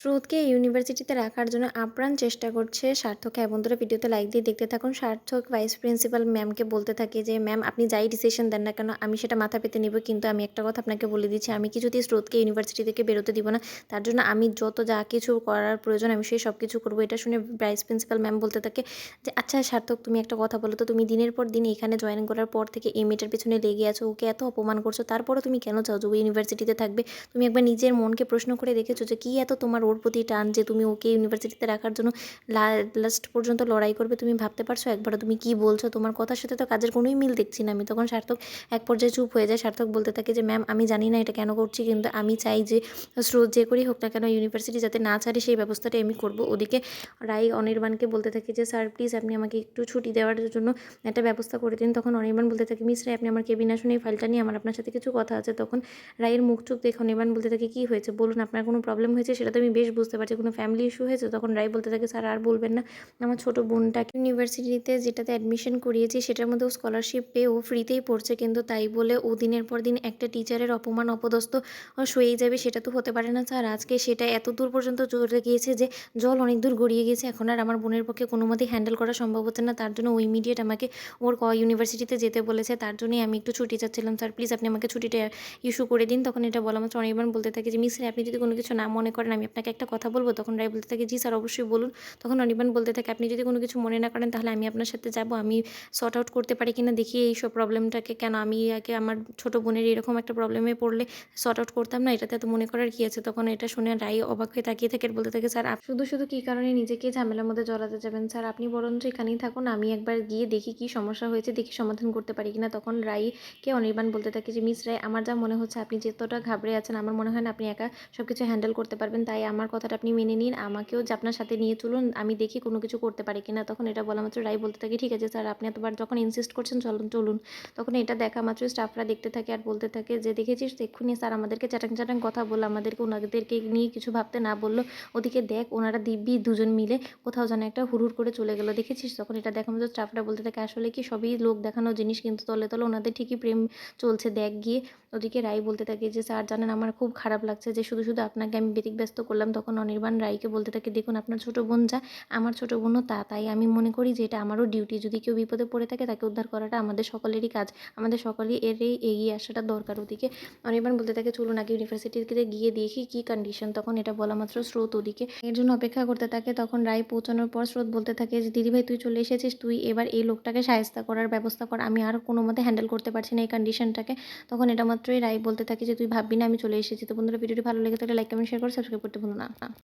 স্রোতকে ইউনিভার্সিটিতে রাখার জন্য আপ্রাণ চেষ্টা করছে সার্থক। হ্যাঁ বন্ধুরা, ভিডিওতে লাইক দিয়ে দেখতে থাকুন। সার্থক ভাইস প্রিন্সিপাল ম্যামকে বলতে থাকে যে, ম্যাম আপনি যাই ডিসিশন দেন না কেন আমি সেটা মাথা পেতে নেব, কিন্তু আমি একটা কথা আপনাকে বলে দিচ্ছি, আমি কিছুতেই স্রোতকে ইউনিভার্সিটি থেকে বেরোতে দিব না। তার জন্য আমি যত যা কিছু করার প্রয়োজন আমি সেই সব কিছু করবো। এটা শুনে ভাইস প্রিন্সিপাল ম্যাম বলতে থাকে যে, আচ্ছা সার্থক, তুমি একটা কথা বলো তো, তুমি দিনের পর দিন এখানে জয়েন করার পর থেকে এই মেয়েটার পেছনে লেগে আছো, ওকে এত অপমান করছো, তারপরও তুমি কেন চাও যে ও ইউনিভার্সিটিতে থাকবে? তুমি একবার নিজের মনকে প্রশ্ন করে দেখেছো যে কী এত তোমার ওর প্রতি টান যে তুমি ওকে ইউনিভার্সিটিতে রাখার জন্য লাস্ট পর্যন্ত লড়াই করবে? তুমি ভাবতে পারছো একবারও? তুমি কি বলছো? তোমার কথার সাথে তো কাজের কোনোই মিল দেখছি না আমি। তখন সার্থক এক পর্যায়ে চুপ হয়ে যায়। সার্থক বলতে থাকে যে, ম্যাম আমি জানি না এটা কেন করছি, কিন্তু আমি চাই যে স্রোত যে করেই হোক না কেন ইউনিভার্সিটি যাতে না ছাড়ে সেই ব্যবস্থাটাই আমি করব। ওদিকে রাই অনির্বাণকে বলতে থাকে যে, স্যার প্লিজ আপনি আমাকে একটু ছুটি দেওয়ার জন্য একটা ব্যবস্থা করে দিন। তখন অনির্বাণ বলতে থাকে, মিস রায় আপনি আমার কেবিন আসুন, এই ফাইলটা নিয়ে আমার আপনার সাথে কিছু কথা আছে। তখন রায়ের মুখ চোখ দেখে অনির্বাণ বলতে থাকে, কী হয়েছে বলুন, আপনার কোনো প্রবলেম হয়েছে? সেটা তো আমি বেশ বুঝতে পারছি, কোনো ফ্যামিলি ইস্যু হয়েছে? তখন রায় বলতে থাকে, স্যার আর বলবেন না, আমার ছোট বোনটাকে ইউনিভার্সিটিতে যেটাতে অ্যাডমিশন করিয়েছি সেটার মধ্যে ও স্কলারশিপ পেয়ে ও ফ্রিতেই পড়ছে, কিন্তু তাই বলে ও দিনের পর দিন একটা টিচারের অপমান অপদস্থ সয়েই যাবে? সেটা তো হতে পারে না স্যার। আজকে সেটা এত দূর পর্যন্ত চলে গিয়েছে যে জল অনেক দূর গড়িয়ে গেছে, এখন আর আমার বোনের পক্ষে কোনো মতেই হ্যান্ডেল করা সম্ভব হচ্ছে না। তার জন্য ও ইমিডিয়েট আমাকে ওর ইউনিভার্সিটিতে যেতে বলেছে, তার জন্যই আমি একটু ছুটি চাচ্ছিলাম। স্যার প্লিজ আপনি আমাকে ছুটিটা ইস্যু করে দিন। তখন এটা বলা মাত্র অনির্বাণ বলতে থাকে যে, মিস রায় আপনি যদি কোনো কিছু না মনে করেন আমি আপনাকে একটা কথা বলবো? তখন রায় বলতে থাকে, জি স্যার অবশ্যই বলুন। তখন অনির্বাণ বলতে থাকে, আপনি যদি কোনো কিছু মনে না করেন তাহলে আমি আপনার সাথে যাব, আমি সর্ট আউট করতে পারি কিনা দেখি এইসব প্রবলেমটাকে। কেন আমি আগে আমার ছোটো বোনের এরকম একটা প্রবলেমে পড়লে সর্ট আউট করতাম না? এটাতে এত মনে করার কী আছে? তখন এটা শুনে রায় অবাক হয়ে তাকিয়ে থাকে আর বলতে থাকে, স্যার শুধু শুধু কী কারণে নিজেকে ঝামেলার মধ্যে জড়াতে যাবেন? স্যার আপনি বরঞ্চ এখানেই থাকুন, আমি একবার গিয়ে দেখি কী সমস্যা হয়েছে, দেখি সমাধান করতে পারি কিনা। তখন রায়কে অনির্বাণ বলতে থাকে যে, মিস রায় আমার যা মনে হচ্ছে আপনি যতটা ঘাবড়ে আছেন আমার মনে হয় না আপনি একা সব কিছু হ্যান্ডেল করতে পারবেন, তাই আমার কথাটা আপনি মেনে নিন, আমাকেও যে আপনার সাথে নিয়ে চলুন, আমি দেখি কোনো কিছু করতে পারি কিনা। তখন এটা বলা মাত্র রায় বলতে থাকে, ঠিক আছে স্যার আপনি এতবার যখন ইনসিস্ট করছেন চলুন চলুন। তখন এটা দেখা মাত্র স্টাফরা দেখতে থাকে আর বলতে থাকে যে, দেখেছিস এক্ষুনি স্যার আমাদেরকে চ্যাটাং চ্যাটাং কথা বললো, আমাদেরকে ওনাদেরকে নিয়ে কিছু ভাবতে না বললো, ওদিকে দেখ ওনারা দিব্যি দুজন মিলে কোথাও যেন একটা হুড় করে চলে গেলো, দেখেছিস? তখন এটা দেখা মাত্র স্টাফরা বলতে থাকে, আসলে কি সবই লোক দেখানো জিনিস, কিন্তু তলে তলে ওনাদের ঠিকই প্রেম চলছে, দেখ গিয়ে। ওদিকে রায় বলতে থাকে যে, স্যার জানেন আমার খুব খারাপ লাগছে যে শুধু শুধু আপনাকে আমি ব্যতিব্যস্ত করলাম। তখন অনির্বাণ রায়কে বলতে থাকে, দেখুন আপনার ছোটো বোন যা আমার ছোটো বোনও তা, তাই আমি মনে করি যে এটা আমারও ডিউটি, যদি কেউ বিপদে পড়ে থাকে তাকে উদ্ধার করাটা আমাদের সকলেরই কাজ, আমাদের সকলেরই এগিয়ে আসাটা দরকার। ওদিকে অনির্বাণ বলতে থাকে, চলুন আগে ইউনিভার্সিটিতে গিয়ে দেখি কী কন্ডিশন। তখন এটা বলা মাত্র স্রোত ওদিকে এর জন্য অপেক্ষা করতে থাকে। তখন রায় পৌঁছানোর পর স্রোত বলতে থাকে যে, দিদিভাই তুই চলে এসেছিস, তুই এবার এই লোকটাকে শায়েস্তা করার ব্যবস্থা কর, আমি আর কোনো মতে হ্যান্ডেল করতে পারছি না এই কন্ডিশনটাকে। তখন এটা মাত্রই রায় বলতে থাকে যে, তুই ভাববি না আমি চলে এসেছি। তো বন্ধুরা, ভিডিওটি ভালো লেগে থাকলে লাইক কমেন্ট শেয়ার করে সাবস্ক্রাইব করতে ভুলো না।